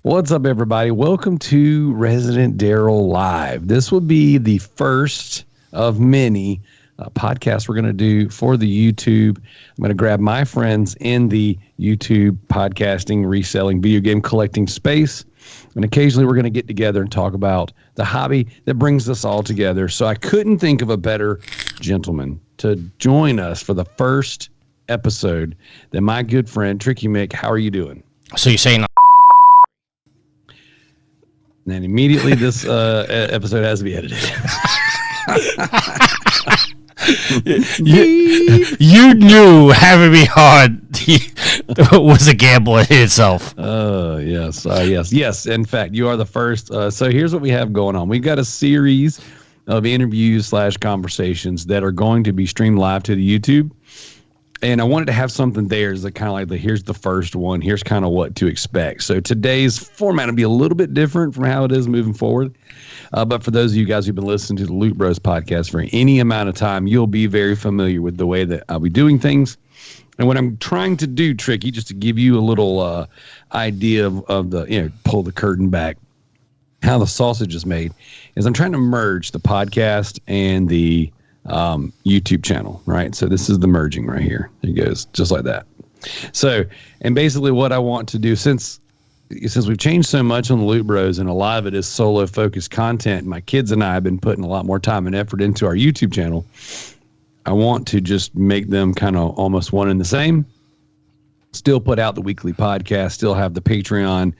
What's up, everybody? Welcome to Residentdarrell Live. This will be the first of many podcasts we're going to do for the YouTube. I'm going to grab my friends in the YouTube podcasting, reselling, video game collecting space. And occasionally we're going to get together and talk about the hobby that brings us all together. So I couldn't think of a better gentleman to join us for the first episode than my good friend, Trickymic. How are you doing? So you're saying... And then immediately this episode has to be edited. you knew having me hard was a gamble in itself. Yes. In fact, you are the first. So here's what we have going on. We've got a series of interviews / conversations that are going to be streamed live to the YouTube. And I wanted to have something there as kind of like here's the first one. Here's kind of what to expect. So today's format will be a little bit different from how it is moving forward. But for those of you guys who've been listening to the Loot Bros podcast for any amount of time, you'll be very familiar with the way that I'll be doing things. And what I'm trying to do, Tricky, just to give you a little idea of the, pull the curtain back, how the sausage is made, is I'm trying to merge the podcast and the YouTube channel, right? So this is the merging right here. It goes just like that. So, and basically what I want to do, since we've changed so much on the Loot Bros and a lot of it is solo focused content, my kids and I have been putting a lot more time and effort into our YouTube channel. I want to just make them kind of almost one and the same. Still put out the weekly podcast, still have the Patreon,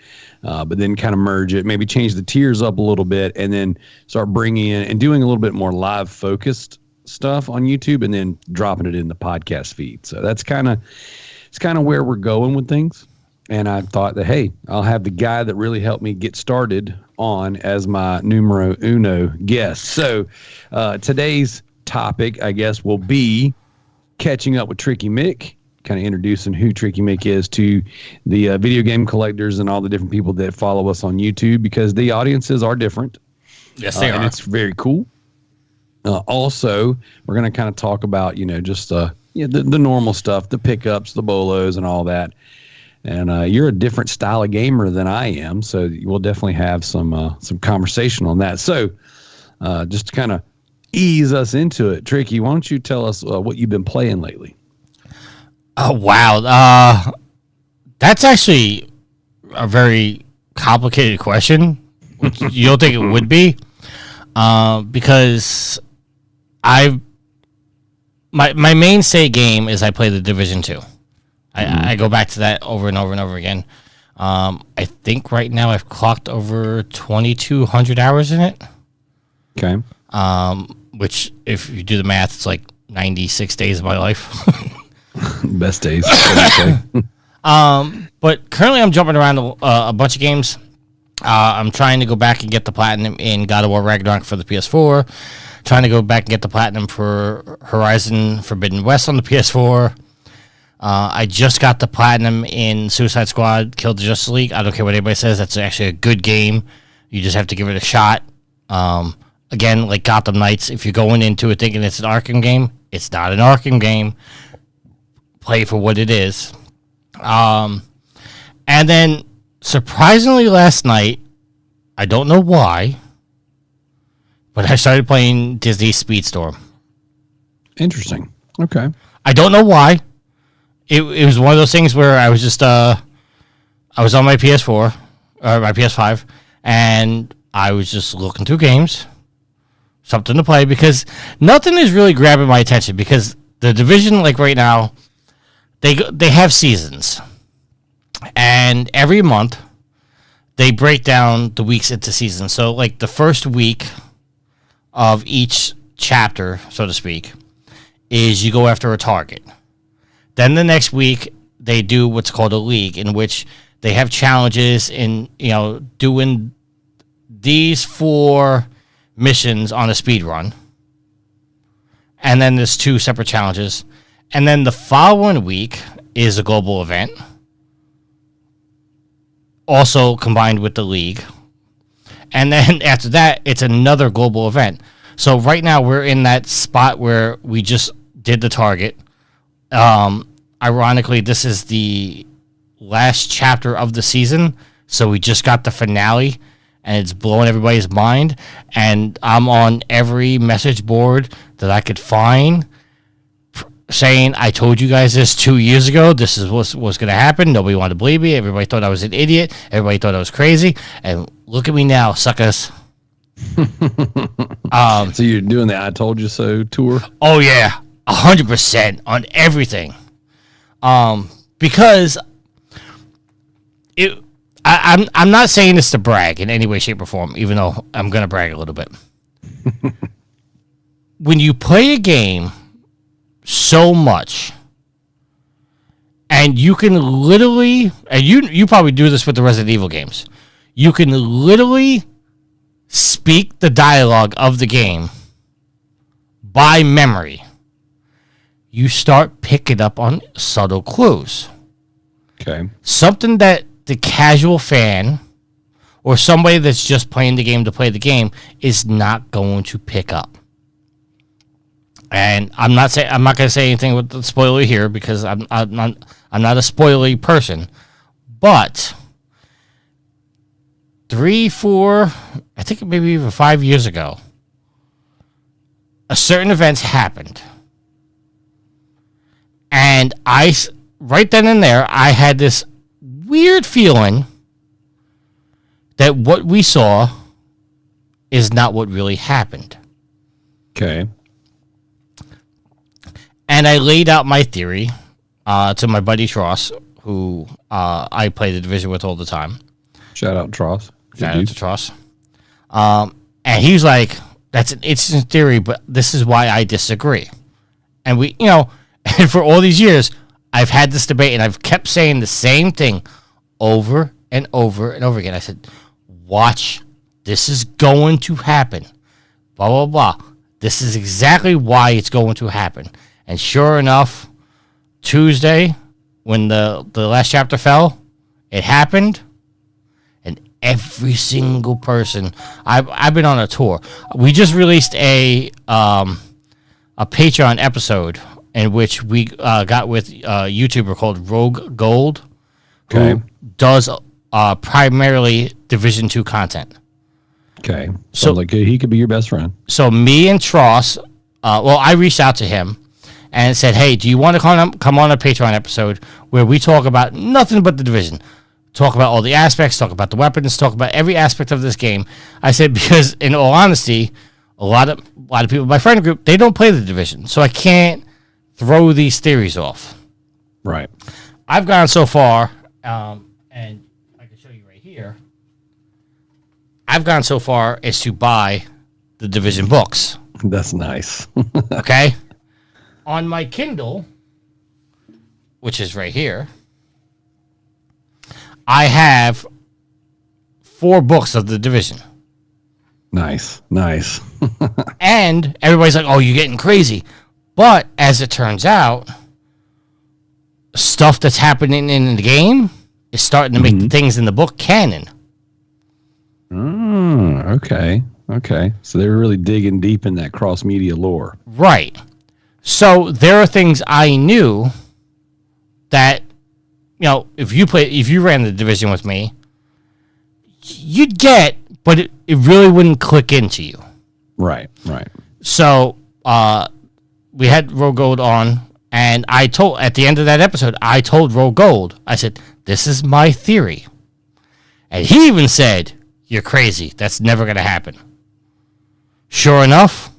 but then kind of merge it, maybe change the tiers up a little bit, and then start bringing in and doing a little bit more live focused stuff on YouTube and then dropping it in the podcast feed. So it's kind of where we're going with things. And I thought that, hey, I'll have the guy that really helped me get started on as my numero uno guest. So today's topic, I guess, will be catching up with Trickymic, kind of introducing who Trickymic is to the video game collectors and all the different people that follow us on YouTube, because the audiences are different. Yes, they are. And it's very cool. Also, we're going to kind of talk about, just the normal stuff, the pickups, the bolos, and all that. And you're a different style of gamer than I am, so we'll definitely have some conversation on that. So, just to kind of ease us into it, Tricky, why don't you tell us what you've been playing lately? Oh, wow. That's actually a very complicated question, which you don't think it would be, because my mainstay game is I play the Division 2. I go back to that over and over and over again. I think right now I've clocked over 2,200 hours in it. Okay. Which, if you do the math, it's like 96 days of my life. Best days. But currently I'm jumping around a bunch of games. I'm trying to go back and get the platinum in God of War Ragnarok for the PS4. Trying to go back and get the platinum for Horizon Forbidden West on the PS4. I just got the platinum in Suicide Squad Kill the Justice League. I don't care what anybody says. That's actually a good game. You just have to give it a shot. Again, like Gotham Knights, if you're going into it thinking it's an Arkham game, it's not an Arkham game. Play for what it is. And then, surprisingly last night, I don't know why, but I started playing Disney Speedstorm. Interesting. Okay. I don't know why. It was one of those things where I was just I was on my PS4 or my PS5, and I was just looking through games, something to play, because nothing is really grabbing my attention, because the Division, like right now, they have seasons, and every month they break down the weeks into seasons. So like the first week of each chapter, so to speak, is you go after a target. Then the next week, they do what's called a league, in which they have challenges in, doing these 4 missions on a speed run. And then there's 2 separate challenges. And then the following week is a global event, also combined with the league. And then after that, it's another global event. So right now we're in that spot where we just did the target. Ironically, this is the last chapter of the season, so we just got the finale, and it's blowing everybody's mind. And I'm on every message board that I could find saying, I told you guys this 2 years ago. This is what's going to happen. Nobody wanted to believe me. Everybody thought I was an idiot. Everybody thought I was crazy. And look at me now, suckers. So you're doing the I Told You So tour? Oh, yeah. 100% on everything. Because I'm not saying this to brag in any way, shape, or form, even though I'm going to brag a little bit. When you play a game so much, and you can literally, and you probably do this with the Resident Evil games, you can literally speak the dialogue of the game by memory. You start picking up on subtle clues. Okay. Something that the casual fan or somebody that's just playing the game to play the game is not going to pick up. And I'm not going to say anything with the spoiler here because I'm not a spoilery person. But 3, 4, I think maybe even 5 years ago, a certain events happened. And right then and there, I had this weird feeling that what we saw is not what really happened. Okay. And I laid out my theory to my buddy Tross, who I play the Division with all the time. Shout out Tross. Shout out to Tross. And he's like, that's an interesting theory, but this is why I disagree. And and for all these years, I've had this debate, and I've kept saying the same thing over and over and over again. I said, watch, this is going to happen. Blah, blah, blah. This is exactly why it's going to happen. And sure enough, Tuesday, when the last chapter fell, it happened. And every single person, I've been on a tour. We just released a Patreon episode in which we got with a YouTuber called Rogue Gold, who does primarily Division 2 content. Okay. So like he could be your best friend. So me and Tross, I reached out to him and said, hey, do you want to come on a Patreon episode where we talk about nothing but the Division? Talk about all the aspects, talk about the weapons, talk about every aspect of this game. I said, because in all honesty, a lot of people in my friend group, they don't play the Division. So I can't throw these theories off. Right. I've gone so far, and I can show you right here. I've gone so far as to buy the Division books. That's nice. Okay? On my Kindle, which is right here, I have 4 books of the Division. Nice. And everybody's like, oh, you're getting crazy. But as it turns out, stuff that's happening in the game is starting to make the things in the book canon. Okay. So they were really digging deep in that cross-media lore. Right. So there are things I knew that, if you ran the Division with me, you'd get, but it really wouldn't click into you. Right. So we had Rogue Gold on, and at the end of that episode, I told Rogue Gold, I said, this is my theory. And he even said, you're crazy. That's never going to happen. Sure enough,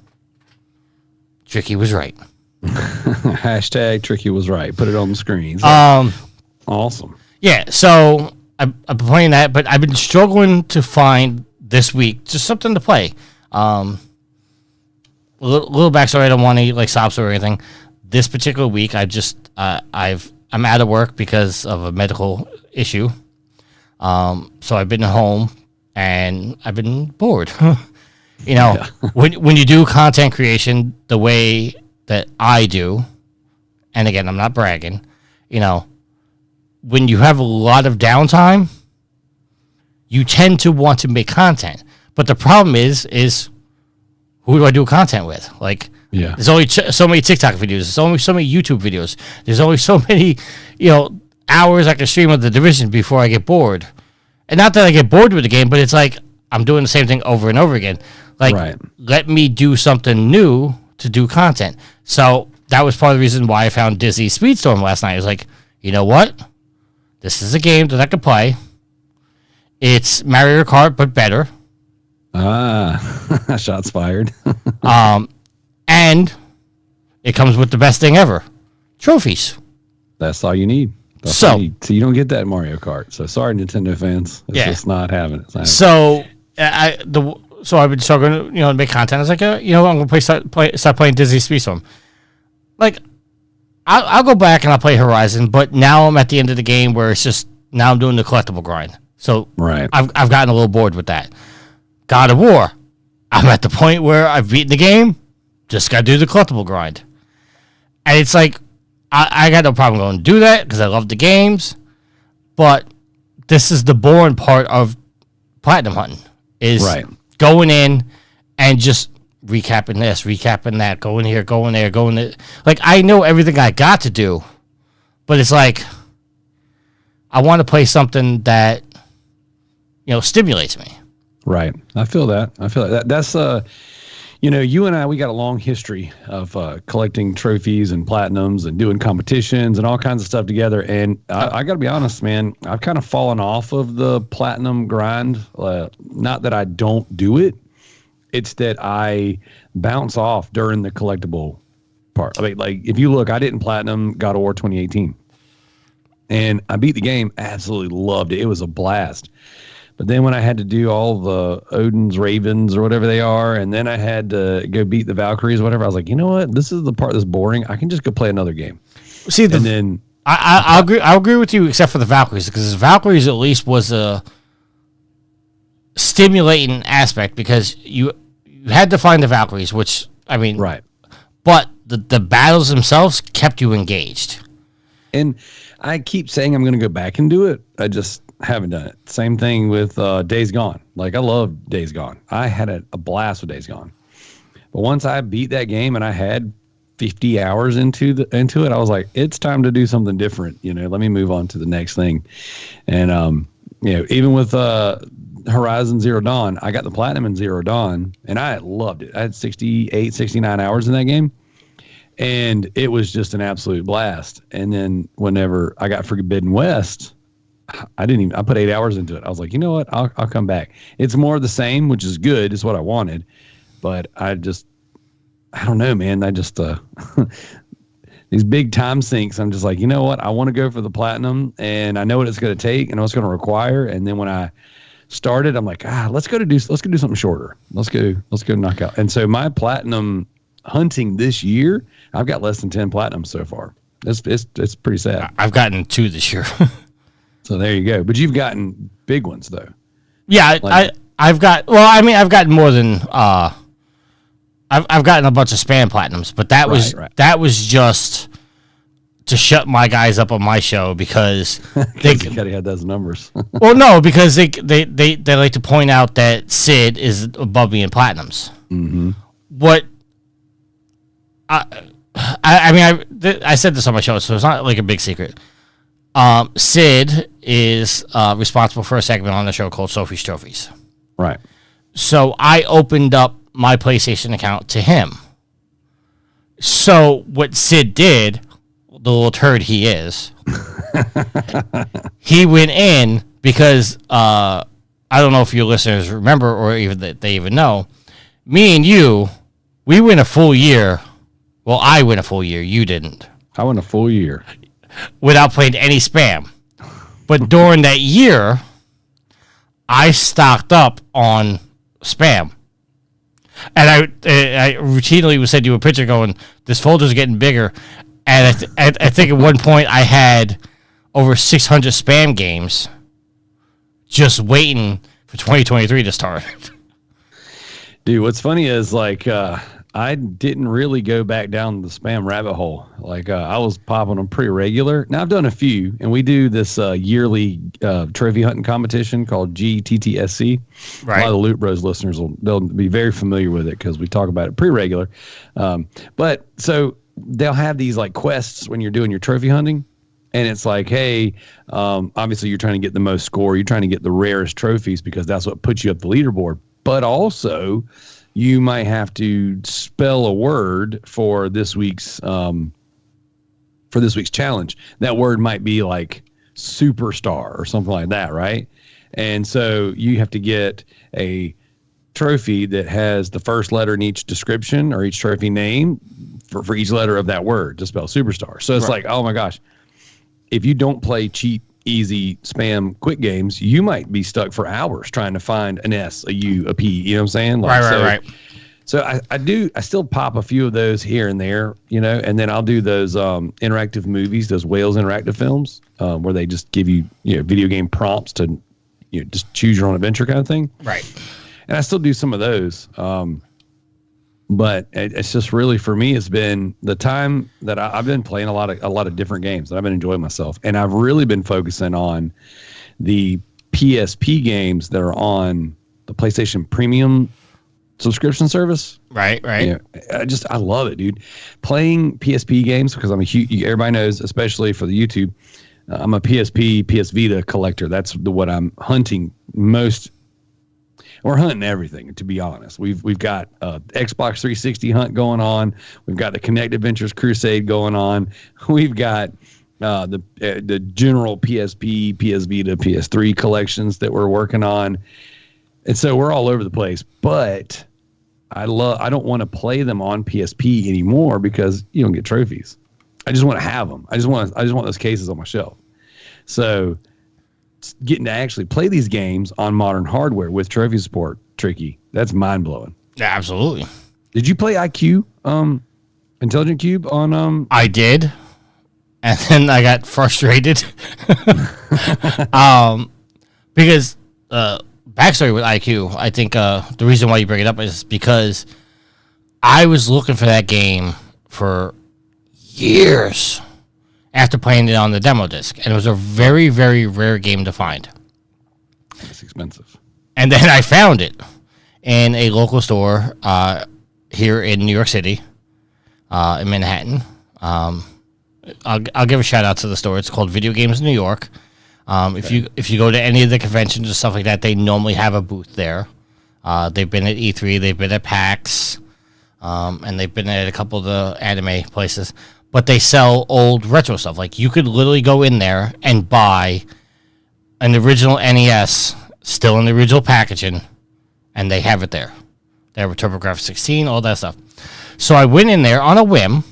Tricky was right. Hashtag Tricky was right. Put it on the screen. So, awesome. Yeah, so I've been playing that, but I've been struggling to find this week just something to play. A little backstory. I don't want to like sob story or anything. This particular week, I'm out of work because of a medical issue. So I've been home and I've been bored. When you do content creation the way that I do, and again, I'm not bragging, you know, when you have a lot of downtime, you tend to want to make content. But the problem is who do I do content with? Like, there's only so many TikTok videos. There's only so many YouTube videos. There's only so many, hours I can stream of The Division before I get bored. And not that I get bored with the game, but it's like I'm doing the same thing over and over again. Like, let me do something new to do content. So that was part of the reason why I found Disney Speedstorm last night. I was like, you know what? This is a game that I could play. It's Mario Kart, but better. Shots fired. And it comes with the best thing ever, trophies. That's all you need. So you don't get that in Mario Kart. So sorry, Nintendo fans. It's just not having it. So I've been struggling, to make content. I was like, I'm gonna start playing Disney Speedstorm. Like, I'll go back and I'll play Horizon, but now I'm at the end of the game where it's just now I'm doing the collectible grind. So I've gotten a little bored with that. God of War, I'm at the point where I've beaten the game, just got to do the collectible grind. And it's like, I got no problem going to do that because I love the games, but this is the boring part of platinum hunting, is going in and just recapping this, recapping that, going here, going there, going there. Like, I know everything I got to do, but it's like, I want to play something that, stimulates me. Right. I feel that. That's, you and I, we got a long history of collecting trophies and platinums and doing competitions and all kinds of stuff together. And I got to be honest, man, I've kind of fallen off of the platinum grind. Not that I don't do it. It's that I bounce off during the collectible part. I mean, like, if you look, I didn't platinum God of War 2018. And I beat the game, absolutely loved it. It was a blast. But then when I had to do all the Odin's Ravens or whatever they are, and then I had to go beat the Valkyries or whatever, I was like, you know what? This is the part that's boring. I can just go play another game. See, I agree with you, except for the Valkyries, because the Valkyries at least was a stimulating aspect because you had to find the Valkyries, which, I mean, but the battles themselves kept you engaged. And I keep saying I'm going to go back and do it. I just haven't done it. Same thing with Days Gone. Like, I love Days Gone. I had a blast with Days Gone. But once I beat that game and I had 50 hours into it, I was like, it's time to do something different. Let me move on to the next thing. And even with Horizon Zero Dawn, I got the platinum in Zero Dawn, and I loved it. I had 68, 69 hours in that game. And it was just an absolute blast. And then whenever I got Forbidden West, I put 8 hours into it. I was like, you know what? I'll come back. It's more of the same, which is good. It's what I wanted. But I don't know, man. I just, these big time sinks, I'm just like, you know what? I want to go for the platinum, and I know what it's going to take and what it's going to require. And then when I started, I'm like, let's go do something shorter. Let's go knock out. And so my platinum hunting this year, I've got less than 10 platinums so far. It's pretty sad. I've gotten 2 this year. So there you go. But you've gotten big ones though. Yeah, I've gotten more than I've gotten a bunch of spam platinums, but that was just to shut my guys up on my show because they gotta have those numbers. Well, no, because they like to point out that Sid is above me in platinums. Mm-hmm. What I said this on my show, so it's not like a big secret. Sid is responsible for a segment on the show called Sophie's Trophies. Right. So I opened up my PlayStation account to him. So what Sid did, the little turd he is, he went in because I don't know if your listeners remember or even that they even know. Me and you, we went a full year. Well, I went a full year. You didn't. I went a full year without playing any spam. But during that year, I stocked up on spam. And I routinely would send you a picture going, this folder's getting bigger. And I think at one point I had over 600 spam games just waiting for 2023 to start. Dude, what's funny is like I didn't really go back down the spam rabbit hole. Like I was popping them pretty regular. Now I've done a few, and we do this yearly trophy hunting competition called GTTSC. Right. A lot of the Loot Bros listeners they'll be very familiar with it because we talk about it pretty regular. But so they'll have these like quests when you're doing your trophy hunting, and it's like, hey, obviously you're trying to get the most score, you're trying to get the rarest trophies because that's what puts you up the leaderboard. But also, you might have to spell a word for this week's challenge. That word might be like superstar or something like that, right? And so you have to get a trophy that has the first letter in each description or each trophy name for each letter of that word to spell superstar. So it's like, oh my gosh, if you don't play cheap, easy spam quick games, you might be stuck for hours trying to find an S, a U, a P. You know what I'm saying? Like, right. So I still pop a few of those here and there, you know, and then I'll do those interactive movies, those Wales interactive films, where they just give you, you know, video game prompts to, you know, just choose your own adventure kind of thing. Right. And I still do some of those. But it's just really, for me, it's been the time that I've been playing a lot of different games that I've been enjoying myself. And I've really been focusing on the PSP games that are on the PlayStation Premium subscription service. Right. You know, I love it, dude. Playing PSP games, because I'm a huge, everybody knows, especially for the YouTube, I'm a PSP, PS Vita collector. That's what I'm hunting most. We're hunting everything, to be honest. We've got Xbox 360 hunt going on. We've got the Kinect Adventures Crusade going on. We've got the general PSP, PS Vita, PS3 collections that we're working on. And so we're all over the place. But I don't want to play them on PSP anymore because you don't get trophies. I just want to have them. I just want those cases on my shelf. So getting to actually play these games on modern hardware with trophy support, Tricky, that's mind-blowing. Yeah, absolutely. Did you play IQ, Intelligent Cube on I did, and then I got frustrated because backstory with IQ, I think the reason why you bring it up is because I was looking for that game for years after playing it on the demo disc, and it was a very, very rare game to find. It's expensive. And then I found it in a local store here in New York City, in Manhattan. I'll give a shout out to the store. It's called Video Games New York. Okay. If you go to any of the conventions or stuff like that, they normally have a booth there. They've been at E3, they've been at PAX, and they've been at a couple of the anime places. But they sell old retro stuff. Like, you could literally go in there and buy an original NES, still in the original packaging, and they have it there. They have a TurboGrafx 16, all that stuff. So I went in there on a whim,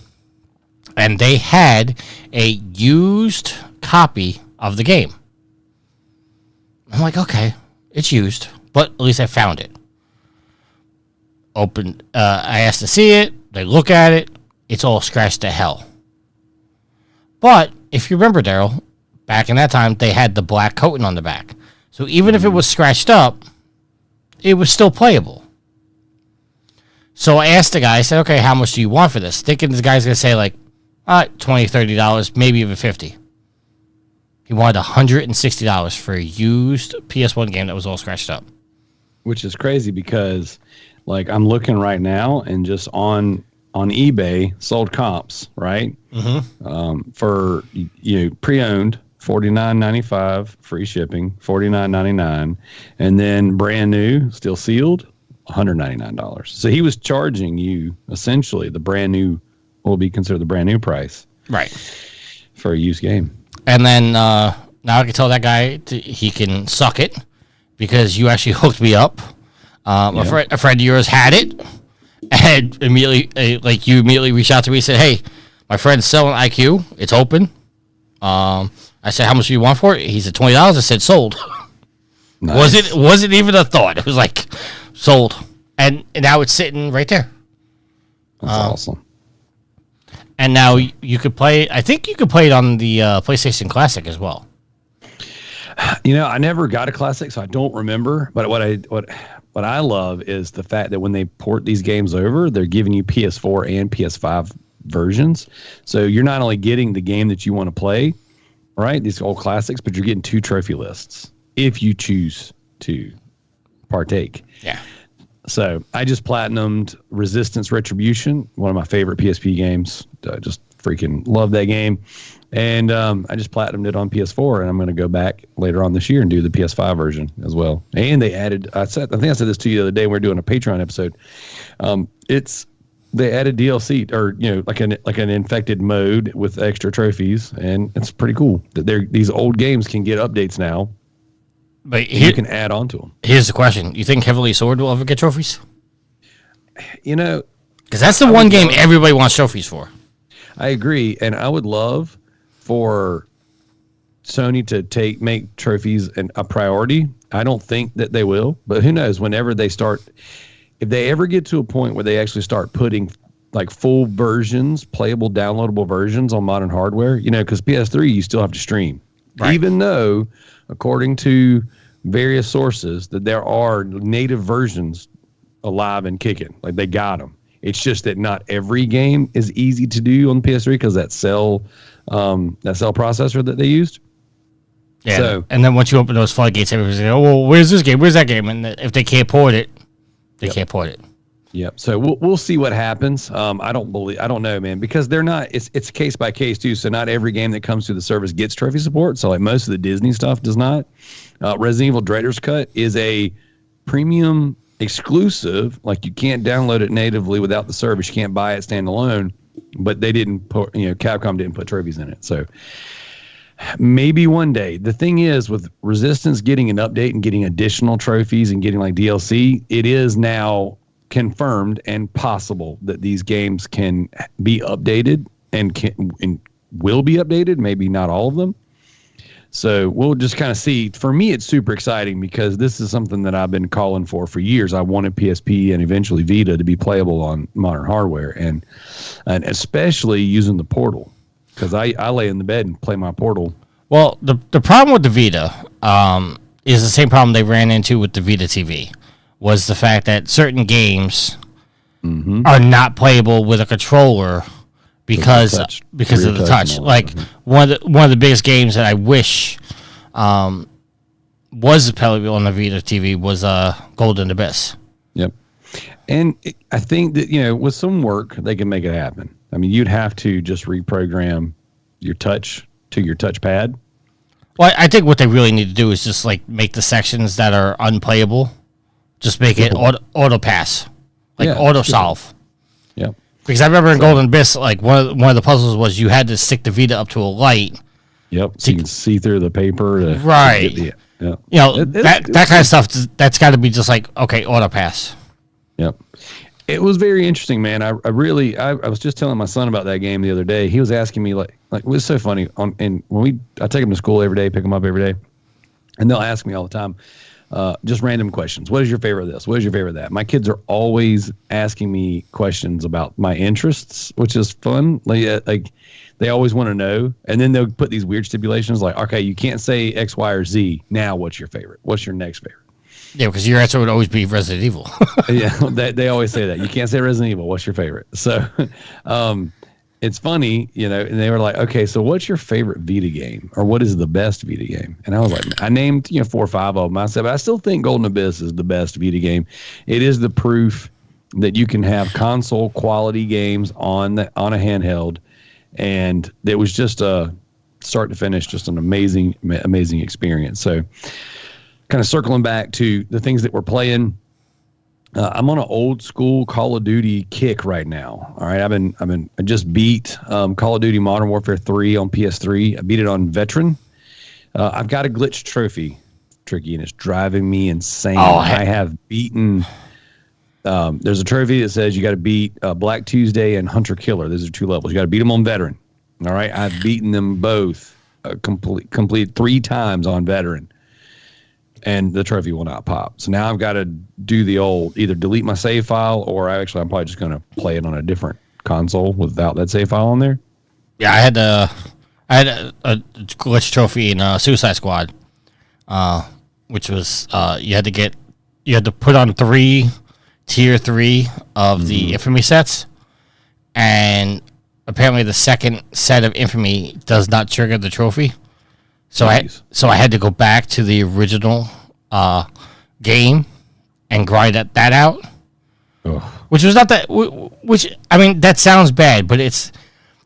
and they had a used copy of the game. I'm like, okay, it's used, but at least I found it. Opened, I asked to see it. They look at it. It's all scratched to hell. But if you remember, Darrell, back in that time, they had the black coating on the back. So even if it was scratched up, it was still playable. So I asked the guy, I said, okay, how much do you want for this? Thinking this guy's going to say, like, $20, $30, maybe even $50. He wanted $160 for a used PS1 game that was all scratched up. Which is crazy because, like, I'm looking right now and just on eBay, sold comps, right? Mm-hmm. For, you know, pre-owned, $49.95, free shipping, $49.99, and then brand new, still sealed, $199. So he was charging you essentially the brand new, what will be considered the brand new price, right, for a used game. And then now I can tell that guy he can suck it because you actually hooked me up. A friend of yours had it. And immediately, like, you immediately reached out to me and said, hey, my friend's selling IQ. It's open. I said, how much do you want for it? He said, $20. I said, sold. Nice. Wasn't even a thought. It was like, sold. And now it's sitting right there. That's awesome. And now you could play, I think you could play it on the PlayStation Classic as well. You know, I never got a Classic, so I don't remember. But what I love is the fact that when they port these games over, they're giving you PS4 and PS5 versions. So you're not only getting the game that you want to play, right, these old classics, but you're getting 2 trophy lists if you choose to partake. Yeah. So I just platinumed Resistance Retribution, one of my favorite PSP games. Just freaking love that game. And I just platinumed it on PS4, and I'm going to go back later on this year and do the PS5 version as well. And they added, I think I said this to you the other day when we were doing a Patreon episode. They added DLC, or like an infected mode with extra trophies, and it's pretty cool that these old games can get updates now. But you can add on to them. Here's the question: you think Heavily Sword will ever get trophies? Because that's the one game everybody wants trophies for. I agree, and I would love for Sony to make trophies a priority. I don't think that they will, but who knows? Whenever they start, if they ever get to a point where they actually start putting like full versions, playable, downloadable versions on modern hardware, because PS3 you still have to stream, right? Even though, according to various sources, that there are native versions alive and kicking, like they got them. It's just that not every game is easy to do on PS3 because that cell processor that they used. Yeah, so, and then once you open those floodgates, everybody's like, "Oh, well, where's this game? Where's that game?" And if they can't port it, they can't port it. Yep. So we'll see what happens. I don't know, man, because they're not. It's case by case too. So not every game that comes through the service gets trophy support. So like most of the Disney stuff does not. Resident Evil Director's Cut is a premium exclusive. Like you can't download it natively without the service. You can't buy it standalone. But they didn't put. Capcom didn't put trophies in it. So maybe one day. The thing is, with Resistance getting an update and getting additional trophies and getting like DLC, it is now confirmed and possible that these games can be updated and will be updated. Maybe not all of them. So we'll just kind of see. For me, it's super exciting because this is something that I've been calling for years. I wanted PSP and eventually Vita to be playable on modern hardware, and especially using the Portal, because I lay in the bed and play my Portal. Well, the problem with the Vita is the same problem they ran into with the Vita TV, was the fact that certain games are not playable with a controller because of the touch. Like one of the biggest games that I wish was playable on the Vita TV was Golden Abyss. Yep. And I think that with some work they can make it happen. I mean, you'd have to just reprogram your touch to your touchpad. Well, I think what they really need to do is just like make the sections that are unplayable, just make it auto pass, like auto solve. Yep. Because I remember in Golden Abyss, like one of the puzzles was you had to stick the Vita up to a light. Yep. So you can see through the paper. Right. That kind of stuff. That's got to be just like, okay, auto pass. Yep. It was very interesting, man. I was just telling my son about that game the other day. He was asking me like it was so funny. I take him to school every day, pick him up every day, and they'll ask me all the time, just random questions. What is your favorite of this? What is your favorite of that? My kids are always asking me questions about my interests, which is fun. Like they always want to know, and then they'll put these weird stipulations like, okay, you can't say X, Y, or Z. Now, what's your favorite? What's your next favorite? Yeah, because your answer would always be Resident Evil. Yeah, they always say that. You can't say Resident Evil. What's your favorite? So it's funny, and they were like, okay, so what's your favorite Vita game? Or what is the best Vita game? And I was like, I named 4 or 5 of them. I said, but I still think Golden Abyss is the best Vita game. It is the proof that you can have console quality games on a handheld. And it was just a start to finish, just an amazing experience. So kind of circling back to the things that we're playing, I'm on an old school Call of Duty kick right now. All right, I just beat Call of Duty Modern Warfare 3 on PS3. I beat it on Veteran. I've got a glitch trophy, Tricky, and it's driving me insane. I have beaten. There's a trophy that says you got to beat Black Tuesday and Hunter Killer. Those are 2 levels. You got to beat them on Veteran. All right, I've beaten them both complete 3 times on Veteran. And the trophy will not pop. So now I've got to do the old, either delete my save file, or I'm probably just going to play it on a different console without that save file on there. Yeah, I had a glitch trophy in Suicide Squad, which was you had to get you had to put on 3 tier 3 of the infamy sets, and apparently the second set of infamy does not trigger the trophy. So I had to go back to the original game and grind that out, which was not that. Which I mean, that sounds bad, but it's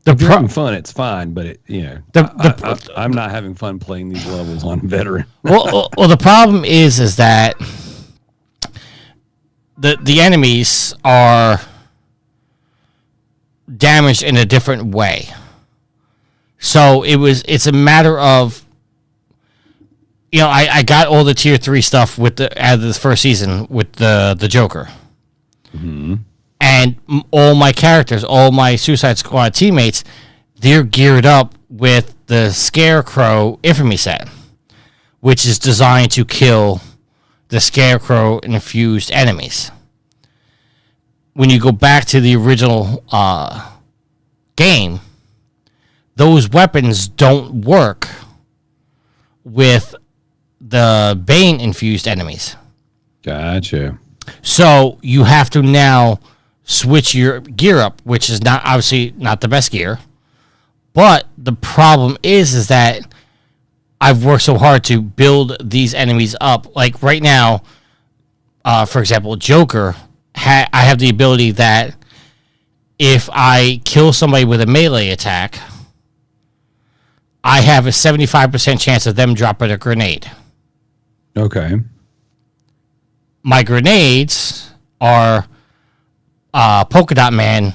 if you're having fun. It's fine, but I'm not having fun playing these levels on veteran. well, the problem is that the enemies are damaged in a different way. So it's a matter of, I got all the tier 3 stuff out of the first season with the Joker. Mm-hmm. And all my characters, all my Suicide Squad teammates, they're geared up with the Scarecrow infamy set, which is designed to kill the Scarecrow infused enemies. When you go back to the original game, those weapons don't work with the Bane infused enemies. Gotcha. So you have to now switch your gear up, which is obviously not the best gear. But the problem is that I've worked so hard to build these enemies up. Like right now, for example, Joker, I have the ability that if I kill somebody with a melee attack, I have a 75% chance of them dropping a grenade. Okay. My grenades are Polka Dot Man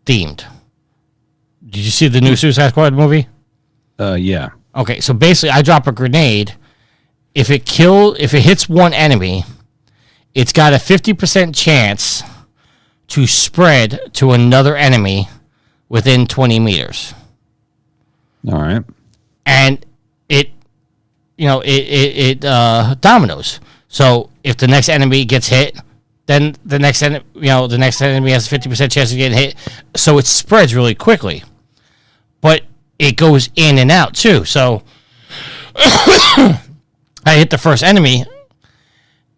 themed. Did you see the new Suicide Squad movie? Yeah. Okay, so basically I drop a grenade. If it hits one enemy, it's got a 50% chance to spread to another enemy within 20 meters. All right. And it dominoes. So if the next enemy gets hit, then the next enemy has a 50% chance of getting hit. So it spreads really quickly. But it goes in and out too. So I hit the first enemy,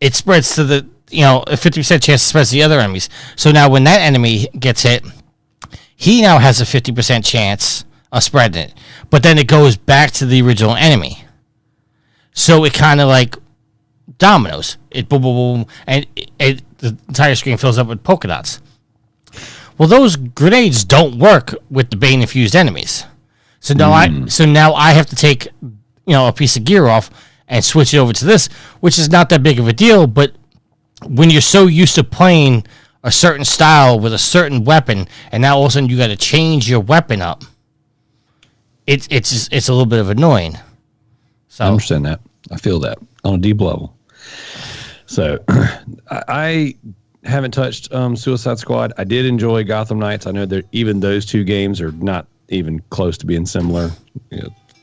it spreads to a 50% chance to spread to the other enemies. So now when that enemy gets hit, he now has a 50% chance of spreading it. But then it goes back to the original enemy. So it kind of like dominoes. It boom, boom, boom, and the entire screen fills up with polka dots. Well, those grenades don't work with the Bane infused enemies. So now I have to take a piece of gear off and switch it over to this, which is not that big of a deal. But when you're so used to playing a certain style with a certain weapon, and now all of a sudden you got to change your weapon up, it's a little bit of annoying. So I understand that. I feel that on a deep level. So I haven't touched Suicide Squad. I did enjoy Gotham Knights. I know that even those two games are not even close to being similar.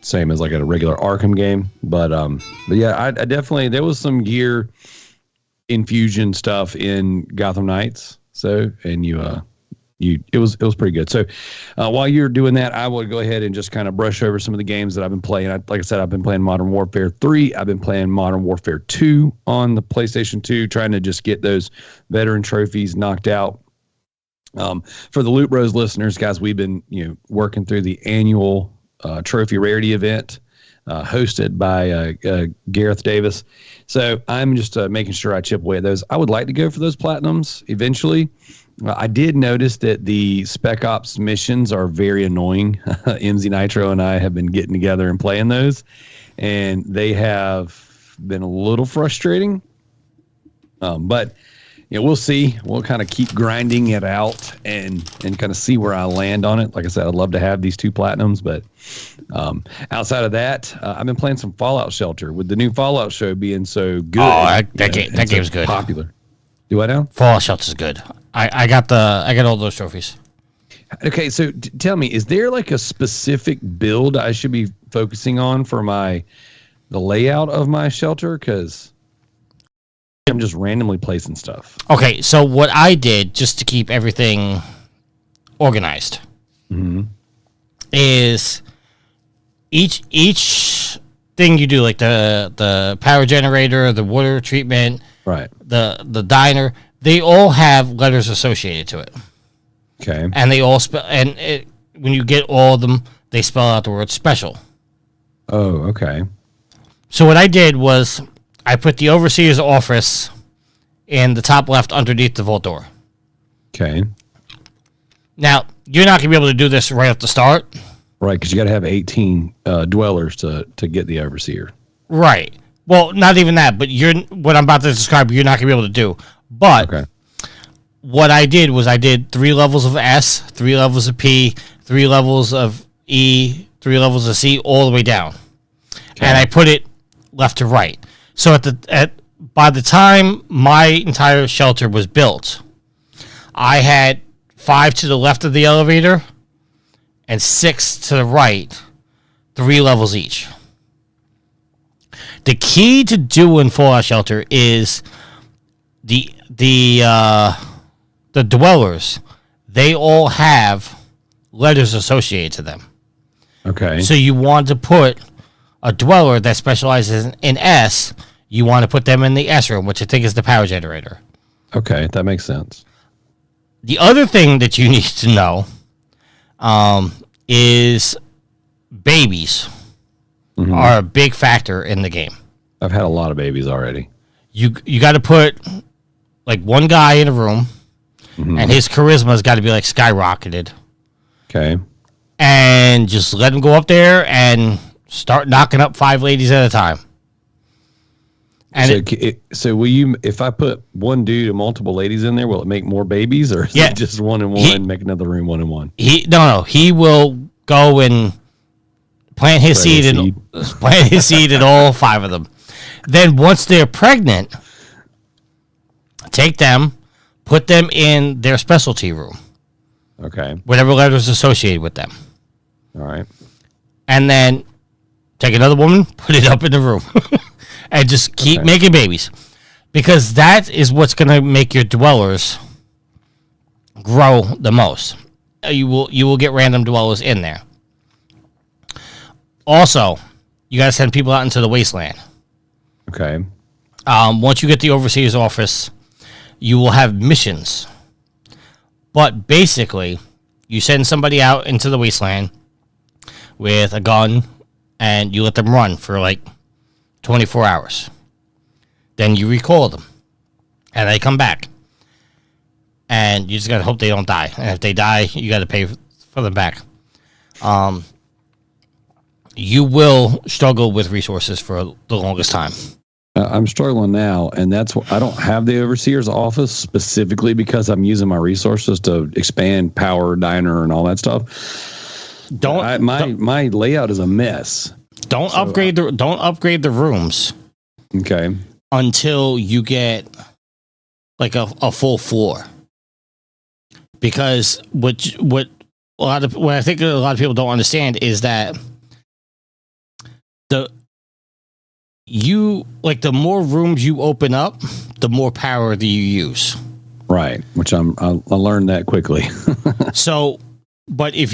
Same as like a regular Arkham game. But yeah, I definitely, there was some gear infusion stuff in Gotham Knights. So, and it was pretty good. So while you're doing that, I will go ahead and just kind of brush over some of the games that I've been playing. Like I said, I've been playing Modern Warfare 3. I've been playing Modern Warfare 2 on the PlayStation 2, trying to just get those veteran trophies knocked out. For the Loot Bros listeners, guys, we've been working through the annual trophy rarity event hosted by Gareth Davis. So I'm just making sure I chip away at those. I would like to go for those platinums eventually. I did notice that the Spec Ops missions are very annoying. MZ Nitro and I have been getting together and playing those, and they have been a little frustrating. But we'll see. We'll kind of keep grinding it out and kind of see where I land on it. Like I said, I'd love to have these 2 platinums, but outside of that, I've been playing some Fallout Shelter with the new Fallout show being so good. Oh, that game's good. Popular. Do I know? Fallout Shelter's good. I got all those trophies. Okay, so tell me, is there like a specific build I should be focusing on for the layout of my shelter? Because I'm just randomly placing stuff. Okay, so what I did just to keep everything organized is each thing you do, like the power generator, the water treatment, Right. the diner, they all have letters associated to it. Okay. And they all when you get all of them, they spell out the word special. Oh, okay. So what I did was I put the overseer's office in the top left underneath the vault door. Okay. Now, you're not going to be able to do this right at the start. Right, because you got to have 18 dwellers to get the overseer. Right. Well, not even that, but what I'm about to describe, you're not going to be able to do. But Okay. what I did was I did 3 levels of S, 3 levels of P, 3 levels of E, 3 levels of C, all the way down. Okay. And I put it left to right. So by the time my entire shelter was built, I had 5 to the left of the elevator and 6 to the right, 3 levels each. The key to doing Fallout Shelter is the dwellers. They all have letters associated to them. Okay. So you want to put a dweller that specializes in S. You want to put them in the S room, which I think is the power generator. Okay, that makes sense. The other thing that you need to know is babies are a big factor in the game. I've had a lot of babies already. You got to put like one guy in a room, and his charisma's got to be like skyrocketed. Okay. And just let him go up there and start knocking up 5 ladies at a time. And so will you? If I put one dude and multiple ladies in there, will it make more babies, or is it just one and one? Make another room 1 and 1. He will go and plant his seed in all 5 of them. Then once they're pregnant, take them, put them in their specialty room. Okay. Whatever letters associated with them. All right. And then take another woman, put it up in the room, and just keep making babies. Because that is what's going to make your dwellers grow the most. You will get random dwellers in there. Also, you got to send people out into the wasteland. Okay. Once you get the overseer's office, you will have missions. But basically, you send somebody out into the wasteland with a gun, and you let them run for like 24 hours. Then you recall them, and they come back. And you just got to hope they don't die. And if they die, you got to pay for them back. You will struggle with resources for the longest time. I'm struggling now, and that's what I don't have the overseer's office specifically because I'm using my resources to expand power, diner, and all that stuff. My layout is a mess. Don't upgrade the rooms. Okay. Until you get like a full floor. Because what I think a lot of people don't understand is that the more rooms you open up, the more power that you use. Right, which I learned that quickly. So, but if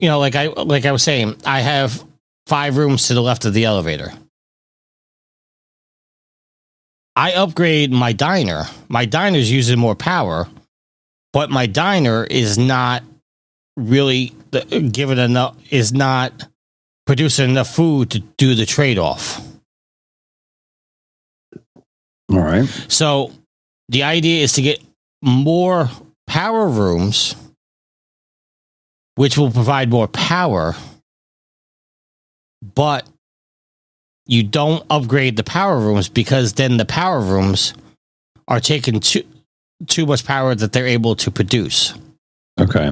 like I was saying, I have 5 rooms to the left of the elevator. I upgrade my diner. My diner's using more power, but my diner is not really is not producing enough food to do the trade-off. All right. So the idea is to get more power rooms, which will provide more power, but you don't upgrade the power rooms because then the power rooms are taking too much power that they're able to produce. Okay.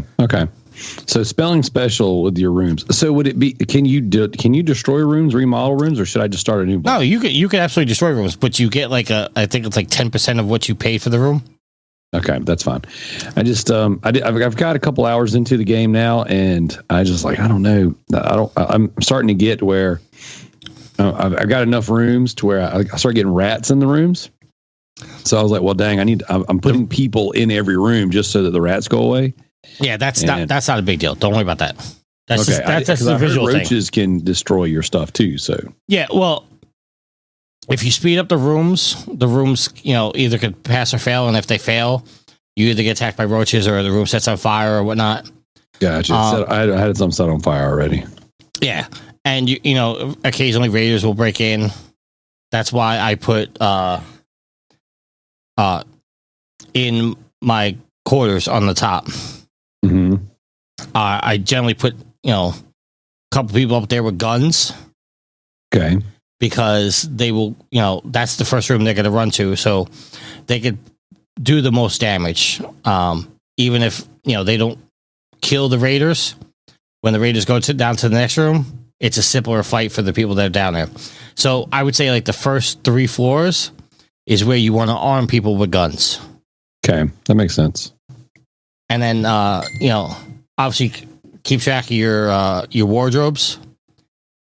So spelling special with your rooms. So would it be? Can you destroy rooms, remodel rooms, or should I just start a new one? No, you could absolutely destroy rooms, but you get I think it's like 10% of what you paid for the room. Okay, that's fine. I just I've got a couple hours into the game now, and I just I don't know. I'm starting to get where I've got enough rooms to where I start getting rats in the rooms. So I was like, well, dang, I'm putting people in every room just so that the rats go away. Yeah, that's not a big deal. Don't worry about that. That's okay. That's a visual thing. Roaches can destroy your stuff too. So yeah, well, if you speed up the rooms, either could pass or fail, and if they fail, you either get attacked by roaches or the room sets on fire or whatnot. Gotcha. I had some set on fire already. Yeah, and occasionally raiders will break in. That's why I put in my quarters on the top. Mm-hmm. I generally put a couple people up there with guns. Okay. Because they will, that's the first room they're going to run to, so they could do the most damage. Even if they don't kill the raiders, when the raiders go down to the next room, it's a simpler fight for the people that are down there. So I would say like the first 3 floors is where you want to arm people with guns. Okay, that makes sense. And then obviously keep track of your wardrobes.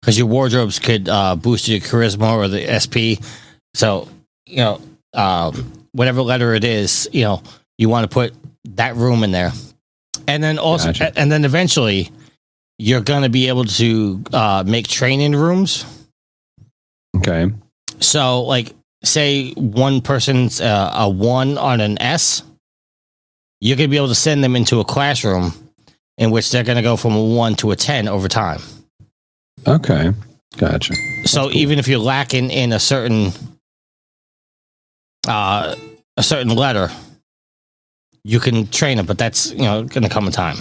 Because your wardrobes could boost your charisma or the SP. So, whatever letter it is, you want to put that room in there. And then also, gotcha. And then eventually, you're going to be able to make training rooms. Okay. So, like, say one person's a 1 on an S, you're going to be able to send them into a classroom in which they're going to go from a 1 to a 10 over time. Okay, gotcha. So cool. Even if you're lacking in a certain letter, you can train them, but that's going to come in time.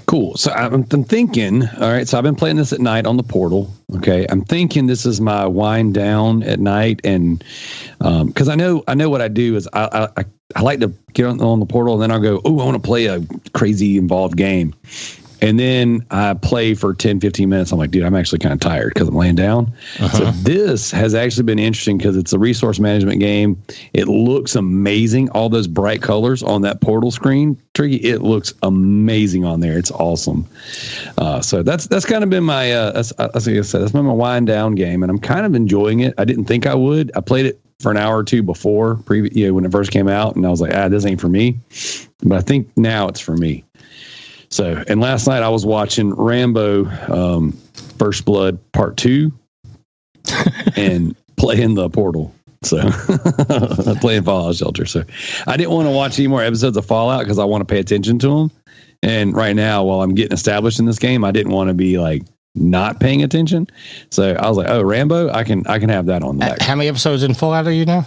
Cool. So I'm thinking. All right. So I've been playing this at night on the portal. Okay. I'm thinking this is my wind down at night, and because I know what I do is I like to get on the portal, and then I'll go, oh, I want to play a crazy involved game. And then I play for 10, 15 minutes. I'm like, dude, I'm actually kind of tired because I'm laying down. Uh-huh. So this has actually been interesting because it's a resource management game. It looks amazing. All those bright colors on that portal screen, Tricky, it looks amazing on there. It's awesome. So that's kind of been my, that's been my wind down game, and I'm kind of enjoying it. I didn't think I would. I played it for an hour or two before, when it first came out, and I was like, this ain't for me. But I think now it's for me. So, and last night I was watching Rambo, First Blood Part 2 and playing the Portal. So, playing Fallout Shelter. So, I didn't want to watch any more episodes of Fallout because I want to pay attention to them. And right now, while I'm getting established in this game, I didn't want to be like not paying attention. So, I was like, oh, Rambo, I can have that on the back. How many episodes in Fallout are you now?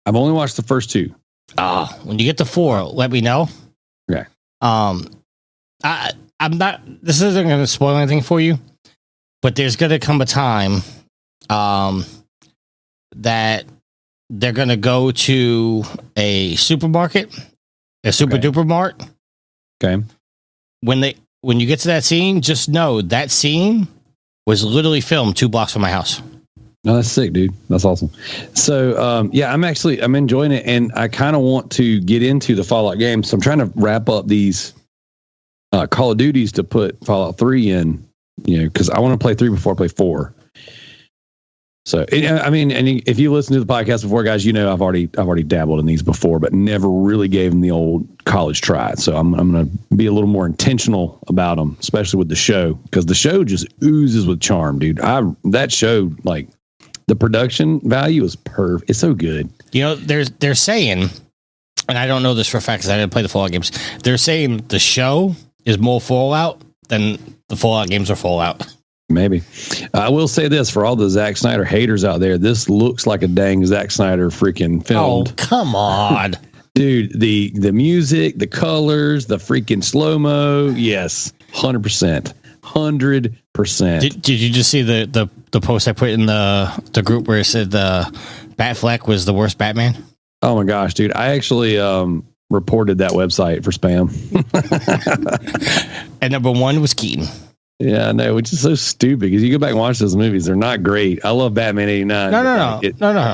I've only watched the first 2. When you get to 4, let me know. Okay. I'm not. This isn't going to spoil anything for you, but there's going to come a time, that they're going to go to a supermarket, a super duper mart. Okay. When you get to that scene, just know that scene was literally filmed 2 blocks from my house. No, that's sick, dude. That's awesome. So, I'm enjoying it, and I kind of want to get into the Fallout game. So I'm trying to wrap up these Call of Duties to put Fallout 3 in, because I want to play 3 before I play 4. So, and if you listen to the podcast before, guys, I've already dabbled in these before, but never really gave them the old college try. So I'm going to be a little more intentional about them, especially with the show, because the show just oozes with charm, dude. That show, like, the production value is perfect. It's so good. They're saying, and I don't know this for a fact because I didn't play the Fallout games. They're saying the show is more Fallout than the Fallout games are Fallout. Maybe. I will say this for all the Zack Snyder haters out there. This looks like a dang Zack Snyder freaking film. Oh, come on. Dude, the music, the colors, the freaking slow-mo. Yes, 100%. 100%. Did you just see the post I put in the group where it said Batfleck was the worst Batman? Oh my gosh, dude. I actually reported that website for spam. And number 1 was Keaton. Yeah, I know, which is so stupid because you go back and watch those movies. They're not great. I love Batman 89. No.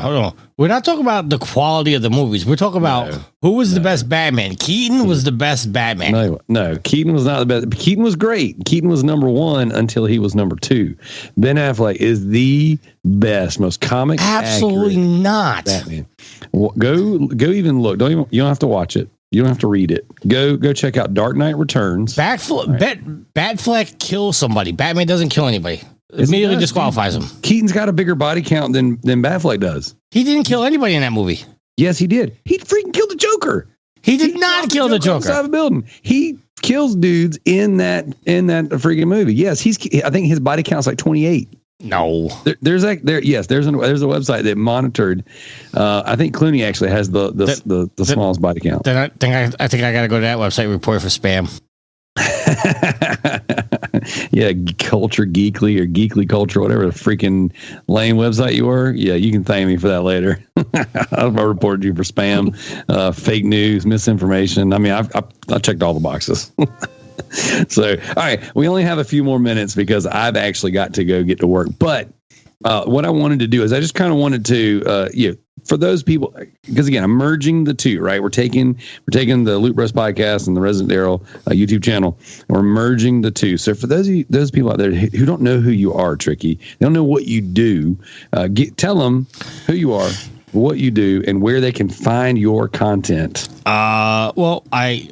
Hold on. We're not talking about the quality of the movies. We're talking about who was the best Batman. Keaton was the best Batman. No, Keaton was not the best. Keaton was great. Keaton was number 1 until he was number 2. Ben Affleck is the best, most comic. Absolutely not. Batman. Go even look. You don't have to watch it. You don't have to read it. Go check out Dark Knight Returns. Batfleck kills somebody. Batman doesn't kill anybody. immediately disqualifies him. Keaton's got a bigger body count than Batfleck does. He didn't kill anybody in that movie. Yes, he did. He freaking killed the Joker. He did not kill the Joker. Outside of a building. He kills dudes in that freaking movie. Yes, I think his body count's like 28. No, there's a website that monitored. I think Clooney actually has the smallest body count. Then I think I got to go to that website and report for spam. Yeah, Culture Geekly or Geekly Culture, whatever the freaking lame website you were. Yeah, you can thank me for that later. I reported you for spam, fake news, misinformation. I mean, I checked all the boxes. So, all right, we only have a few more minutes because I've actually got to go get to work. But what I wanted to do is I just kind of wanted to, for those people, because again, I'm merging the two, right? We're taking the Loot Bros podcast and the Residentdarrell YouTube channel, and we're merging the two. So for those people out there who don't know who you are, Tricky, they don't know what you do, tell them who you are, what you do, and where they can find your content. Well, I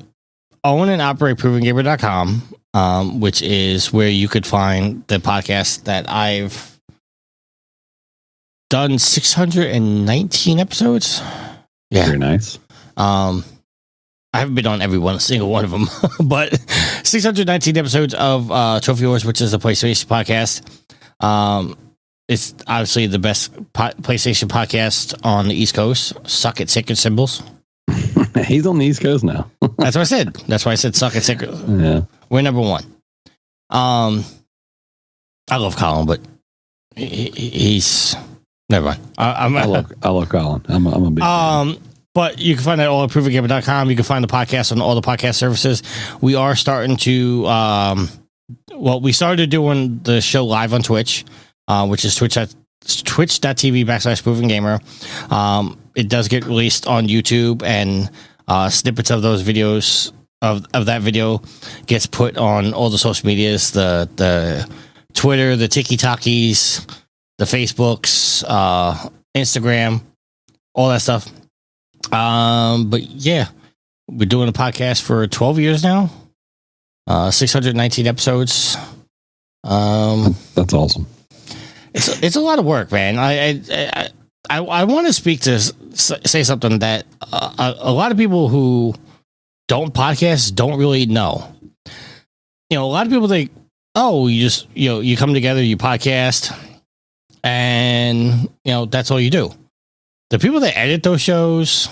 own and operate ProvenGamer.com, which is where you could find the podcast that I've done 619 episodes. Yeah. Very nice. I haven't been on every single one of them, but 619 episodes of Trophy Wars, which is a PlayStation podcast. It's obviously the best PlayStation podcast on the East Coast. Suck at Sacred Symbols. He's on the East Coast now. That's what I said. That's why I said suck at Sacred. Yeah. We're number one. I love Colin, but he's never mind. I love Colin. I'm a big fan. But you can find that all at ProvenGamer.com. You can find the podcast on all the podcast services. We are starting to we started doing the show live on Twitch, which is twitch.tv/ProvenGamer. It does get released on YouTube, and snippets of those videos of that video gets put on all the social medias, the Twitter, the TikTokies, the Facebooks, Instagram, all that stuff. But yeah, we're doing a podcast for 12 years now. 619 episodes. That's awesome. It's a lot of work, man. I want to say something that a lot of people who don't podcast don't really know. A lot of people think, oh, you come together, you podcast, and that's all you do. The people that edit those shows,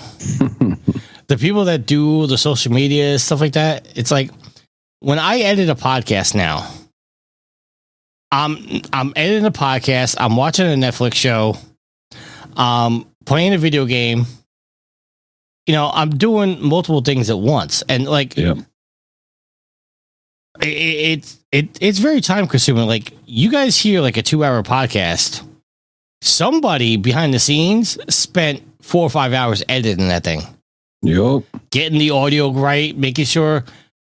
the people that do the social media stuff like that, it's like when I edit a podcast now, I'm editing a podcast, I'm watching a Netflix show, playing a video game. I'm doing multiple things at once, and it's very time consuming. Like, you guys hear like a 2-hour podcast. Somebody behind the scenes spent 4 or 5 hours editing that thing. Yep. Getting the audio right, making sure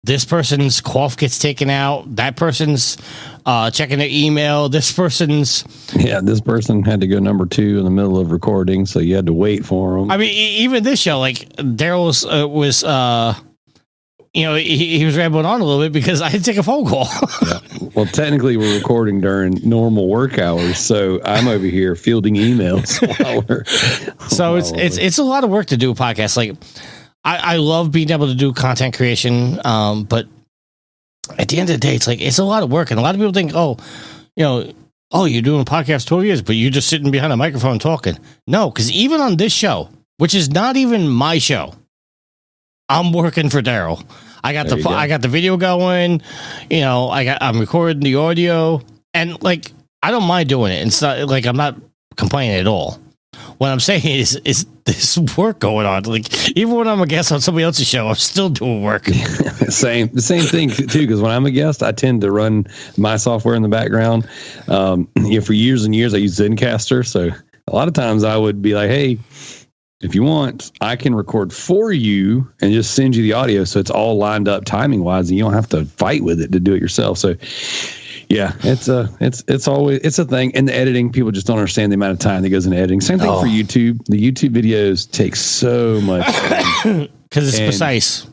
this person's cough gets taken out, that person's checking their email, this person had to go number 2 in the middle of recording, so you had to wait for them. I mean, even this show, like, Darrell was he was rambling on a little bit because I had to take a phone call. Yeah. Well, technically we're recording during normal work hours, so I'm over here fielding emails it's a lot of work to do a podcast. Like, I love being able to do content creation, but at the end of the day, it's a lot of work, and a lot of people think, you're doing a podcast 12 years, but you're just sitting behind a microphone talking. No, because even on this show, which is not even my show, I'm working for Darrell. I got the video going, I'm recording the audio, and I don't mind doing it. It's not like I'm not complaining at all. What I'm saying is this work going on. Like, even when I'm a guest on somebody else's show, I'm still doing work. The same thing too. Because when I'm a guest, I tend to run my software in the background. For years and years, I use Zencaster. So a lot of times I would be like, hey, if you want, I can record for you and just send you the audio, so it's all lined up timing wise, and you don't have to fight with it to do it yourself. So, yeah, it's a thing. And the editing, people just don't understand the amount of time that goes into editing. Same thing for YouTube. The YouTube videos take so much because it's precise.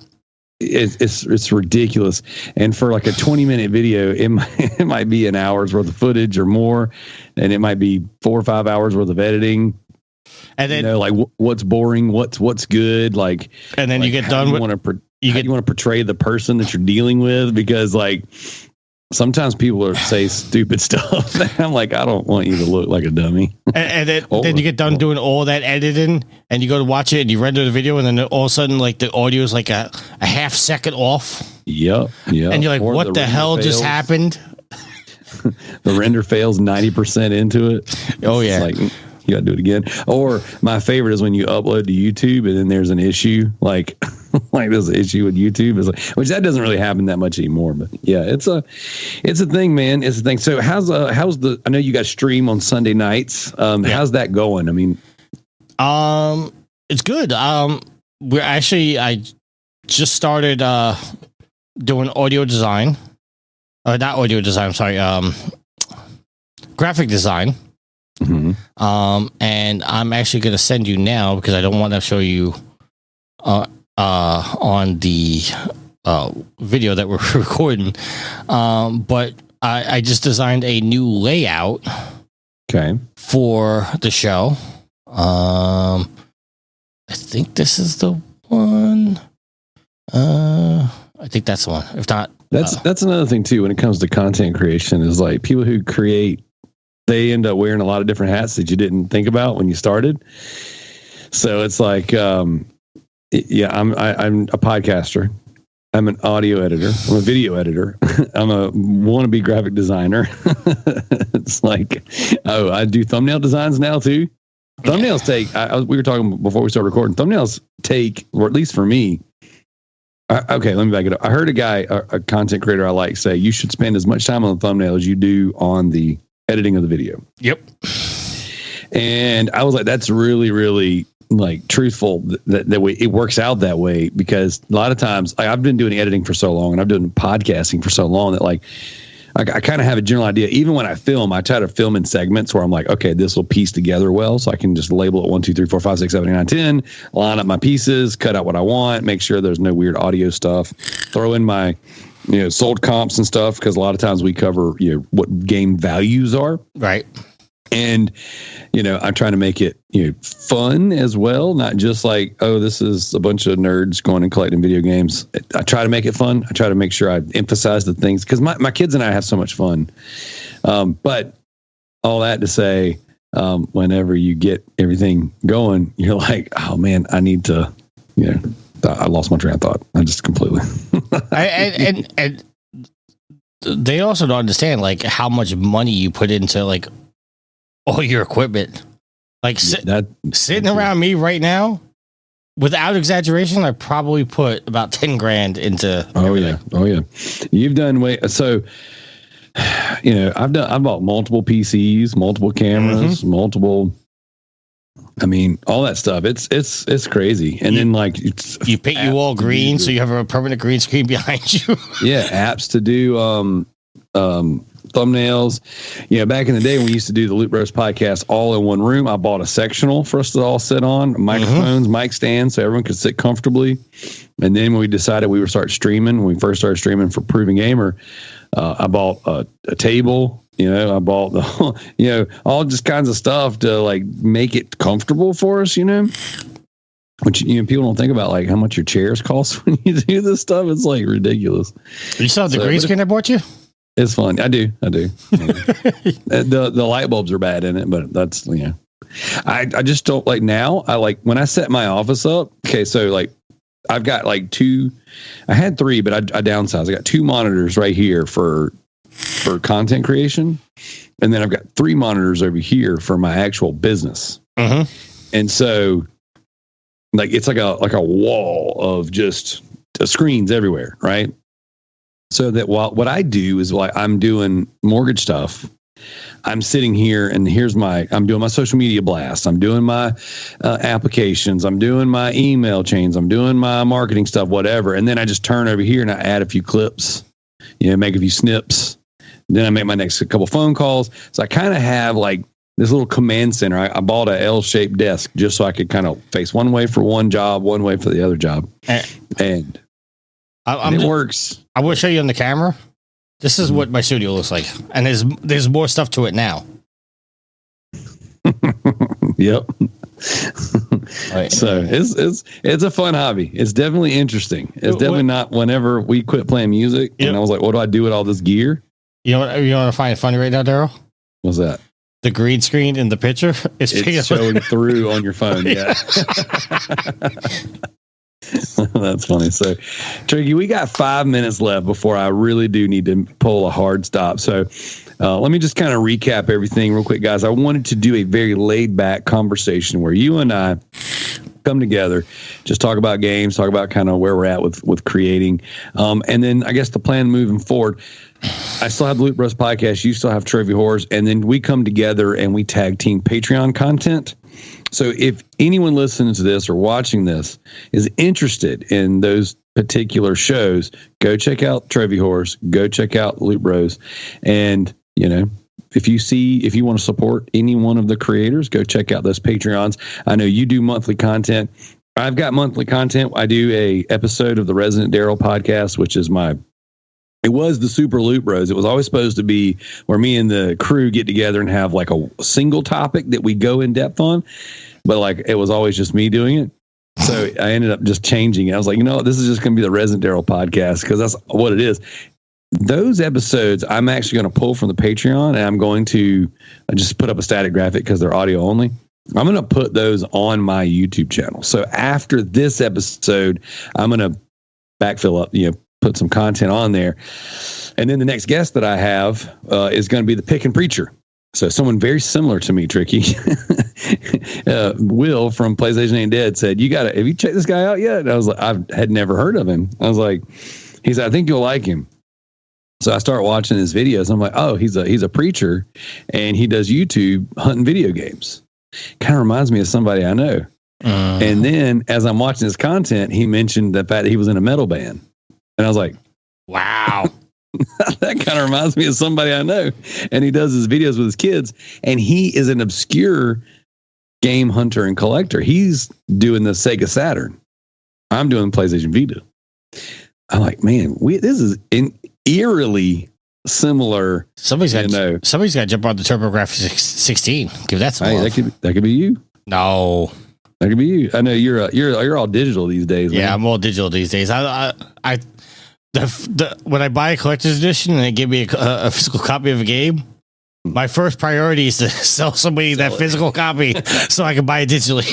it's ridiculous. And for like a 20-minute video, it might be an hour's worth of footage or more, and it might be 4 or 5 hours worth of editing. And then, like what's boring, what's good, like. And then like you get done with. You want to portray the person that you're dealing with, because like sometimes people say stupid stuff. I'm like, I don't want you to look like a dummy. And then you get done doing all that editing, and you go to watch it, and you render the video, and then all of a sudden, like the audio is like a half second off. Yep. And you're like, what the hell just happened? The render fails 90% into it. Oh yeah. It's like, you got to do it again. Or my favorite is when you upload to YouTube and then there's an issue, like there's an issue with YouTube, is like, which that doesn't really happen that much anymore. But yeah, it's a thing, man. It's a thing. So how's the? I know you guys stream on Sunday nights. How's that going? I mean, it's good. I just started doing audio design. Not audio design. I'm sorry. Graphic design. Mm-hmm. And I'm actually going to send you now, because I don't want to show you on the video that we're recording. But I just designed a new layout. Okay. For the show. I think this is the one. I think that's the one. If not, that's another thing too when it comes to content creation, is like people who create, they end up wearing a lot of different hats that you didn't think about when you started. So it's like, I'm a podcaster. I'm an audio editor. I'm a video editor. I'm a wannabe graphic designer. It's like, I do thumbnail designs now too. Thumbnails take, we were talking before we started recording, thumbnails take, or at least for me, okay, let me back it up. I heard a guy, a content creator I like, say, you should spend as much time on the thumbnail as you do on the editing of the video. Yep. And I was like, that's really, really like truthful that way. It works out that way, because a lot of times I've been doing editing for so long, and I've been podcasting for so long, that like I kind of have a general idea. Even when I film, I try to film in segments where I'm like, okay, this will piece together well, so I can just label it 1, 2, 3, 4, 5, 6, 7, 8, 9, 10, line up my pieces, cut out what I want, make sure there's no weird audio stuff, throw in my sold comps and stuff, because a lot of times we cover what game values are. Right. And I'm trying to make it fun as well, not just like, oh, this is a bunch of nerds going and collecting video games. I try to make it fun. I try to make sure I emphasize the things, because my kids and I have so much fun. But all that to say, whenever you get everything going, you're like, oh man, I need to, I lost my train of thought. I just completely. and they also don't understand like how much money you put into like all your equipment. Like sitting around me right now, without exaggeration, I probably put about 10 grand into. Oh yeah. You've done so. I've bought multiple PCs, multiple cameras, multiple. I mean, all that stuff. It's crazy. And then like you paint you all green, so you have a permanent green screen behind you. Yeah, apps to do thumbnails. Back in the day when we used to do the Loot Bros podcast all in one room, I bought a sectional for us to all sit on, microphones, mic stands, so everyone could sit comfortably. And then when we decided we would start streaming, when we first started streaming for Proven Gamer, I bought a table. I bought the, all just kinds of stuff to like make it comfortable for us, which, people don't think about like how much your chairs cost when you do this stuff. It's like ridiculous. You saw the green screen I bought you? It's fun. I do. The light bulbs are bad in it, but that's, I just don't like now. I like when I set my office up. Okay. So like I've got like I had 3, but I downsized. I got 2 monitors right here for content creation. And then I've got 3 monitors over here for my actual business. And so like, it's like a wall of just screens everywhere. Right. So that what I do is like, I'm doing mortgage stuff. I'm sitting here and I'm doing my social media blast. I'm doing my applications. I'm doing my email chains. I'm doing my marketing stuff, whatever. And then I just turn over here and I add a few clips, make a few snips. Then I make my next couple phone calls. So I kind of have like this little command center. I bought a L-shaped desk just so I could kind of face one way for one job, one way for the other job. And It works. I will show you on the camera. This is what my studio looks like, and there's more stuff to it now. Yep. Right. So it's a fun hobby. It's definitely interesting. It's definitely not whenever we quit playing music and I was like, what do I do with all this gear? You know what? You want to find funny right now, Darrell? What's that? The green screen in the picture is showing through on your phone. Yeah. That's funny. So, Tricky, we got 5 minutes left before I really do need to pull a hard stop. So, let me just kind of recap everything real quick, guys. I wanted to do a very laid back conversation where you and I come together, just talk about games, talk about kind of where we're at with creating. And then I guess the plan moving forward, I still have the Loot Bros podcast. You still have Trophy Horrors. And then we come together and we tag team Patreon content. So if anyone listening to this or watching this is interested in those particular shows, go check out Trophy Horrors, go check out Loot Bros. And, you know, if you want to support any one of the creators, go check out those Patreons. I know you do monthly content. I've got monthly content. I do a episode of the Residentdarrell podcast, which is it was the Super Loot Bros. It was always supposed to be where me and the crew get together and have like a single topic that we go in depth on. But like, it was always just me doing it. So I ended up just changing it. I was like, this is just going to be the Residentdarrell podcast because that's what it is. Those episodes I'm actually going to pull from the Patreon and I'm going to just put up a static graphic because they're audio only. I'm going to put those on my YouTube channel. So after this episode, I'm going to backfill up, put some content on there. And then the next guest that I have is going to be the Pick and Preacher. So someone very similar to me, Tricky. Will from PlayStation Ain't Dead said, have you checked this guy out yet? And I was like, I had never heard of him. I was like, he said, I think you'll like him. So I start watching his videos. I'm like, oh, he's a preacher and he does YouTube hunting video games. Kind of reminds me of somebody I know. And then as I'm watching his content, he mentioned the fact that he was in a metal band. And I was like, wow, that kind of reminds me of somebody I know. And he does his videos with his kids and he is an obscure game hunter and collector. He's doing the Sega Saturn. I'm doing PlayStation Vita. I'm like, man, this is eerily similar. Somebody's got to jump on the TurboGrafx 16. Give that some love. That could be you. No, that could be you. I know you're all digital these days. Yeah, man. I'm all digital these days. When I buy a collector's edition and they give me a physical copy of a game, my first priority is to sell somebody that physical copy so I can buy it digitally.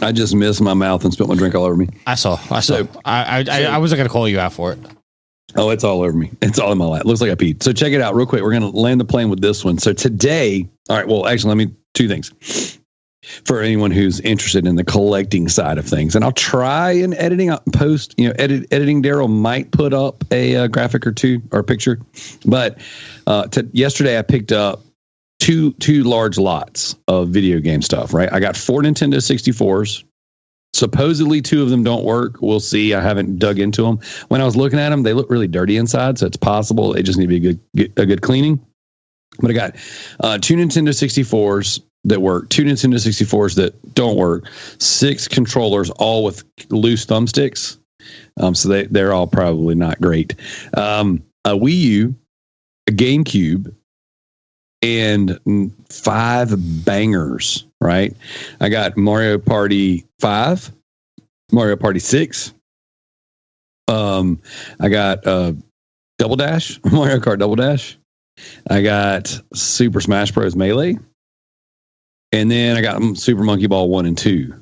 I just missed my mouth and spilled my drink all over me. I saw. I wasn't going to call you out for it. Oh, it's all over me. It's all in my lap. Looks like I peed. So check it out real quick. We're going to land the plane with this one. So today, all right, well, actually, two things for anyone who's interested in the collecting side of things. And I'll try and post, editing Darrell might put up a graphic or two or a picture. But yesterday I picked up two large lots of video game stuff, right? I got 4 Nintendo 64s. Supposedly 2 of them don't work. We'll see. I haven't dug into them. When I was looking at them, they look really dirty inside, so it's possible they just need to be a good cleaning. But I got 2 Nintendo 64s that work, 2 Nintendo 64s that don't work, 6 controllers, all with loose thumbsticks. So they're all probably not great. A Wii U, a GameCube, and 5 bangers, right? I got Mario Party 5, Mario Party 6. I got Double Dash, Mario Kart Double Dash. I got Super Smash Bros. Melee. And then I got Super Monkey Ball 1 and 2.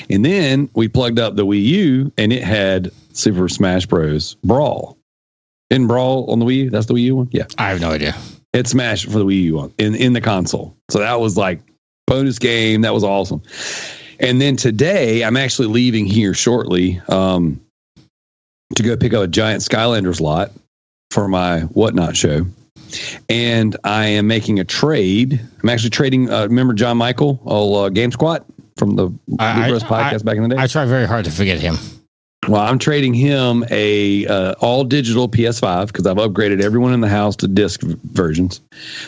And then we plugged up the Wii U and it had Super Smash Bros. Brawl. In Brawl on the Wii U? That's the Wii U one? Yeah. I have no idea. It smashed for the Wii U one in the console. So that was like bonus game. That was awesome. And then today I'm actually leaving here shortly to go pick up a giant Skylanders lot for my Whatnot show. And I am making a trade. I'm actually trading. Remember John Michael, Game Squat from the Bros podcast back in the day? I try very hard to forget him. Well, I'm trading him a all digital PS5 because I've upgraded everyone in the house to disc versions.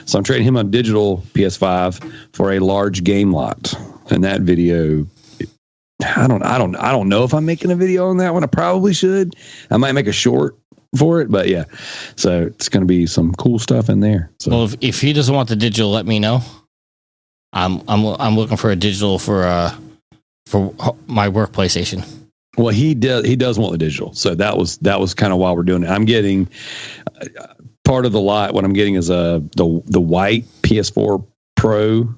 So I'm trading him a digital PS5 for a large game lot. And that video I don't know if I'm making a video on that one. I probably should. I might make a short for it, but yeah. So it's going to be some cool stuff in there. So. Well, if he doesn't want the digital, let me know. I'm looking for a digital for my work PlayStation. Well, he does want the digital. So that was kind of why we're doing it. I'm getting part of the lot. What I'm getting is the white PS4 Pro.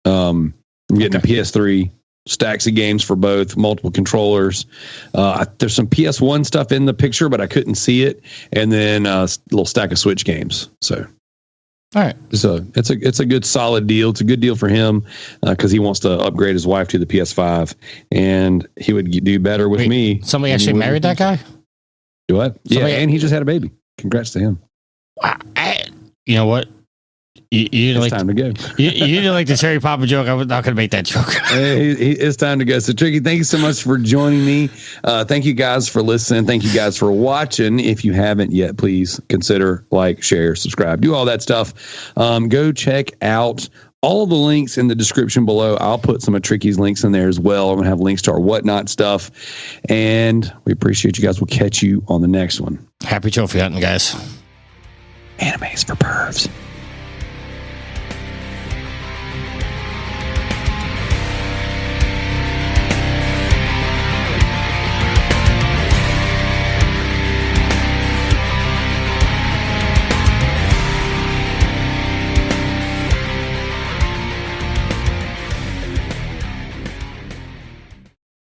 I'm getting a PS3, stacks of games for both, multiple controllers. There's some PS1 stuff in the picture, but I couldn't see it. And then a little stack of Switch games. So, all right. So it's a good solid deal. It's a good deal for him because he wants to upgrade his wife to the PS5, and he would do better with me. Somebody actually married that guy? Do what? Yeah, and he just had a baby. Congrats to him. You know what? It's time to go. you didn't like the cherry papa joke. I was not going to make that joke. It's time to go. So, Tricky, thank you so much for joining me. Thank you guys for listening. Thank you guys for watching. If you haven't yet, please consider like, share, subscribe, do all that stuff. Go check out all of the links in the description below. I'll put some of Tricky's links in there as well. I'm going to have links to our whatnot stuff. And we appreciate you guys. We'll catch you on the next one. Happy trophy hunting, guys. Animes for pervs.